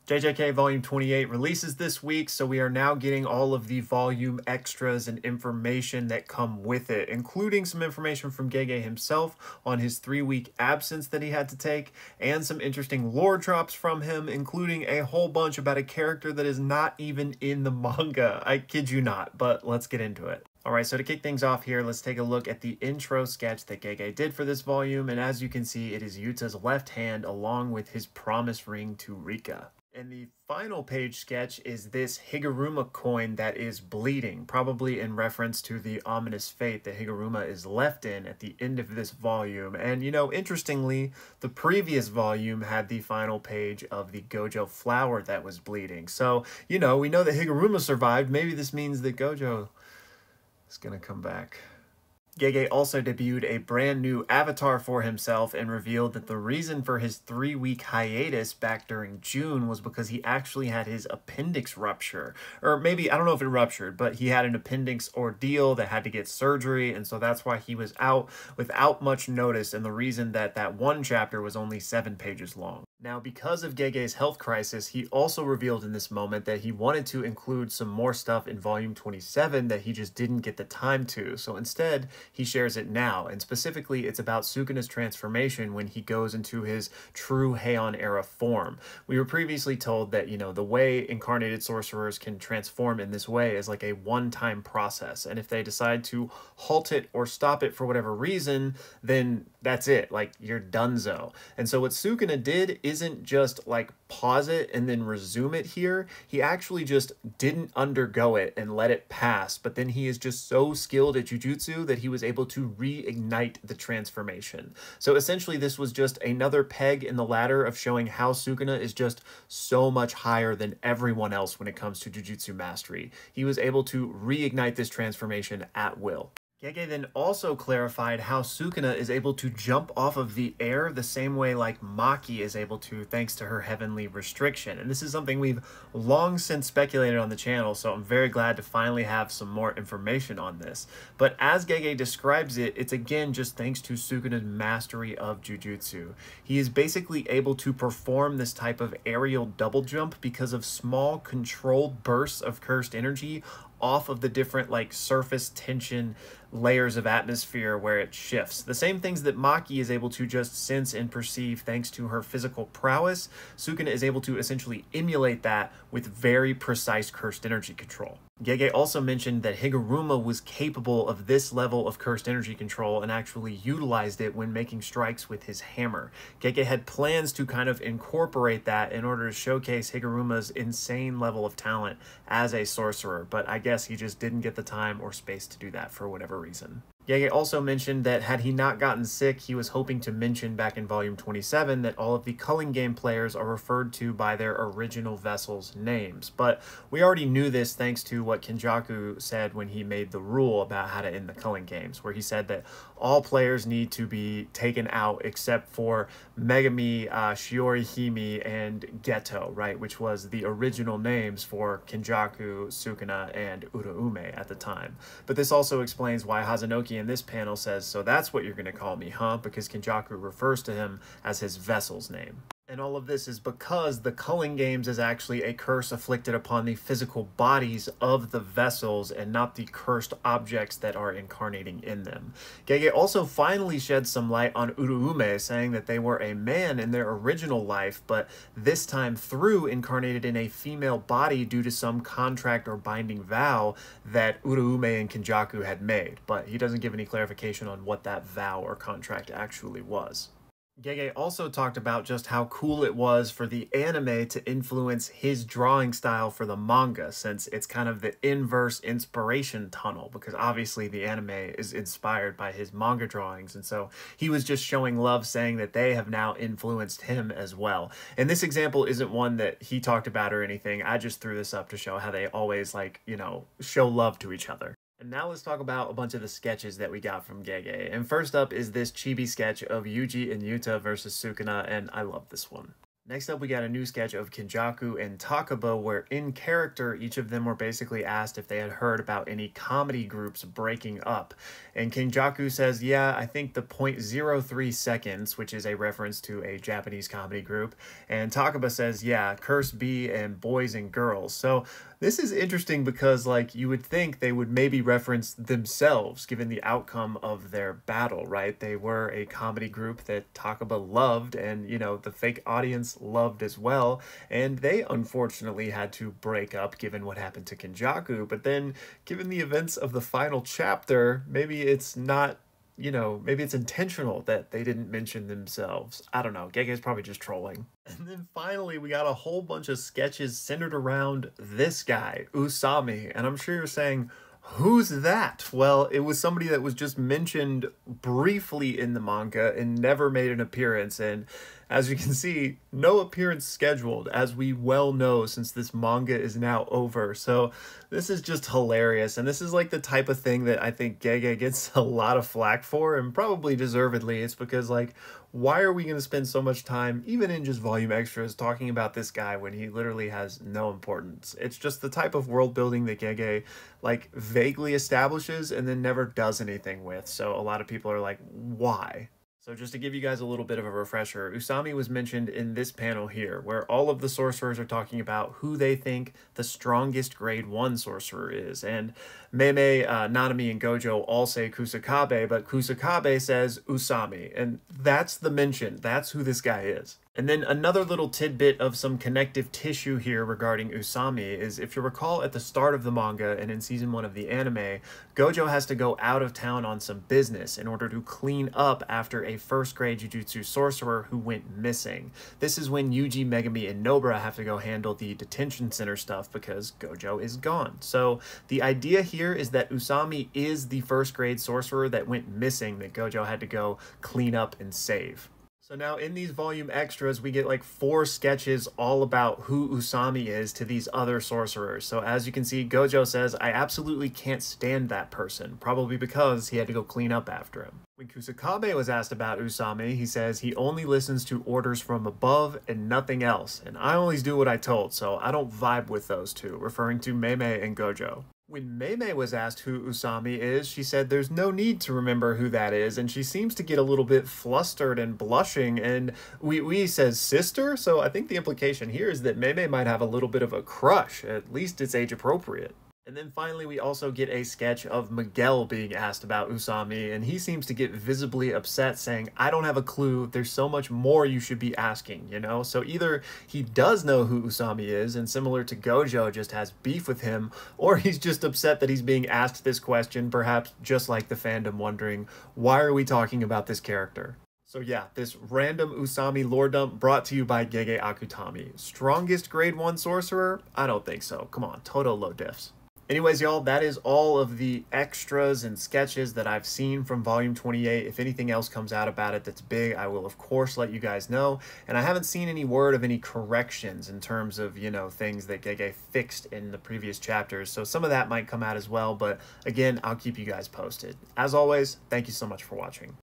JJK Volume 28 releases this week, so we are now getting all of the volume extras and information that come with it, including some information from Gege himself on his 3-week absence that he had to take, and some interesting lore drops from him, including a whole bunch about a character that is not even in the manga. I kid you not, but let's get into it. Alright, so to kick things off here, let's take a look at the intro sketch that Gege did for this volume, and as you can see, it is Yuta's left hand along with his promise ring to Rika. And the final page sketch is this Higuruma coin that is bleeding, probably in reference to the ominous fate that Higuruma is left in at the end of this volume. And, you know, interestingly, the previous volume had the final page of the Gojo flower that was bleeding. So, you know, we know that Higuruma survived. Maybe this means that Gojo is gonna come back. Gege also debuted a brand new avatar for himself and revealed that the reason for his 3-week hiatus back during June was because he actually had his appendix rupture. Or maybe, I don't know if it ruptured, but he had an appendix ordeal that had to get surgery, and so that's why he was out without much notice, and the reason that that one chapter was only 7 pages long. Now, because of Gege's health crisis, he also revealed in this moment that he wanted to include some more stuff in volume 27 that he just didn't get the time to. So instead, he shares it now, and specifically it's about Sukuna's transformation when he goes into his true Heian era form. We were previously told that, you know, the way incarnated sorcerers can transform in this way is like a one-time process, and if they decide to halt it or stop it for whatever reason, then that's it, like you're donezo. And so what Sukuna did isn't just like pause it and then resume it here. He actually just didn't undergo it and let it pass, but then he is just so skilled at jujutsu that he was able to reignite the transformation. So essentially this was just another peg in the ladder of showing how Sukuna is just so much higher than everyone else when it comes to jujutsu mastery. He was able to reignite this transformation at will. Gege then also clarified how Sukuna is able to jump off of the air the same way like Maki is able to thanks to her heavenly restriction. And this is something we've long since speculated on the channel, so I'm very glad to finally have some more information on this. But as Gege describes it, it's again just thanks to Sukuna's mastery of jujutsu. He is basically able to perform this type of aerial double jump because of small controlled bursts of cursed energy off of the different like surface tension layers of atmosphere where it shifts. The same things that Maki is able to just sense and perceive thanks to her physical prowess, Sukuna is able to essentially emulate that with very precise cursed energy control. Gege also mentioned that Higuruma was capable of this level of cursed energy control and actually utilized it when making strikes with his hammer. Gege had plans to kind of incorporate that in order to showcase Higuruma's insane level of talent as a sorcerer, but I guess he just didn't get the time or space to do that for whatever reason. Gege also mentioned that had he not gotten sick, he was hoping to mention back in volume 27 that all of the culling game players are referred to by their original vessels' names. But we already knew this thanks to what Kenjaku said when he made the rule about how to end the culling games, where he said that all players need to be taken out except for Megami, Shiorihime, and Geto, right, which was the original names for Kenjaku, Sukuna, and Uraume at the time. But this also explains why Hazanoki in this panel says, "So that's what you're going to call me, huh?" Because Kenjaku refers to him as his vessel's name. And all of this is because the culling games is actually a curse afflicted upon the physical bodies of the vessels and not the cursed objects that are incarnating in them. Gege also finally shed some light on Uraume, saying that they were a man in their original life, but this time through incarnated in a female body due to some contract or binding vow that Uraume and Kenjaku had made. But he doesn't give any clarification on what that vow or contract actually was. Gege also talked about just how cool it was for the anime to influence his drawing style for the manga, since it's kind of the inverse inspiration tunnel, because obviously the anime is inspired by his manga drawings, and so he was just showing love, saying that they have now influenced him as well. And this example isn't one that he talked about or anything. I just threw this up to show how they always, like, you know, show love to each other. And now let's talk about a bunch of the sketches that we got from Gege. And first up is this chibi sketch of Yuji and Yuta versus Sukuna, and I love this one. Next up, we got a new sketch of Kinjaku and Takaba, where in character, each of them were basically asked if they had heard about any comedy groups breaking up. And Kinjaku says, yeah, I think the .03 seconds, which is a reference to a Japanese comedy group. And Takaba says, yeah, Curse B and Boys and Girls. So this is interesting because, like, you would think they would maybe reference themselves given the outcome of their battle, right? They were a comedy group that Takaba loved, and, you know, the fake audience loved as well. And they unfortunately had to break up given what happened to Kinjaku. But then, given the events of the final chapter, maybe it's not, you know, maybe it's intentional that they didn't mention themselves. I don't know. Gege's probably just trolling. And then finally, we got a whole bunch of sketches centered around this guy, Usami. And I'm sure you're saying, who's that? Well, it was somebody that was just mentioned briefly in the manga and never made an appearance. And as you can see, no appearance scheduled, as we well know since this manga is now over. So this is just hilarious. And this is like the type of thing that I think Gege gets a lot of flack for, and probably deservedly. It's because, like, why are we going to spend so much time, even in just volume extras, talking about this guy when he literally has no importance? It's just the type of world building that Gege, like, vaguely establishes and then never does anything with. So a lot of people are like, why? So just to give you guys a little bit of a refresher, Usami was mentioned in this panel here, where all of the sorcerers are talking about who they think the strongest grade 1 sorcerer is. And Meme, Nanami, and Gojo all say Kusakabe, but Kusakabe says Usami. And that's the mention. That's who this guy is. And then another little tidbit of some connective tissue here regarding Usami is, if you recall at the start of the manga and in season 1 of the anime, Gojo has to go out of town on some business in order to clean up after a first grade Jujutsu sorcerer who went missing. This is when Yuji, Megami, and Nobara have to go handle the detention center stuff because Gojo is gone. So the idea here is that Usami is the first grade sorcerer that went missing that Gojo had to go clean up and save. So now in these volume extras, we get like 4 sketches all about who Usami is to these other sorcerers. So as you can see, Gojo says, I absolutely can't stand that person, probably because he had to go clean up after him. When Kusakabe was asked about Usami, he says he only listens to orders from above and nothing else, and I always do what I told, so I don't vibe with those two, referring to Meme and Gojo. When Meme was asked who Usami is, she said there's no need to remember who that is, and she seems to get a little bit flustered and blushing, and Wee says sister, so I think the implication here is that Meme might have a little bit of a crush, at least it's age appropriate. And then finally, we also get a sketch of Miguel being asked about Usami, and he seems to get visibly upset, saying, I don't have a clue, there's so much more you should be asking, you know? So either he does know who Usami is, and similar to Gojo, just has beef with him, or he's just upset that he's being asked this question, perhaps just like the fandom wondering, why are we talking about this character? So yeah, this random Usami lore dump brought to you by Gege Akutami. Strongest grade 1 sorcerer? I don't think so. Come on, Toto low diffs. Anyways, y'all, that is all of the extras and sketches that I've seen from Volume 28. If anything else comes out about it that's big, I will, of course, let you guys know. And I haven't seen any word of any corrections in terms of, you know, things that Gege fixed in the previous chapters. So some of that might come out as well. But again, I'll keep you guys posted. As always, thank you so much for watching.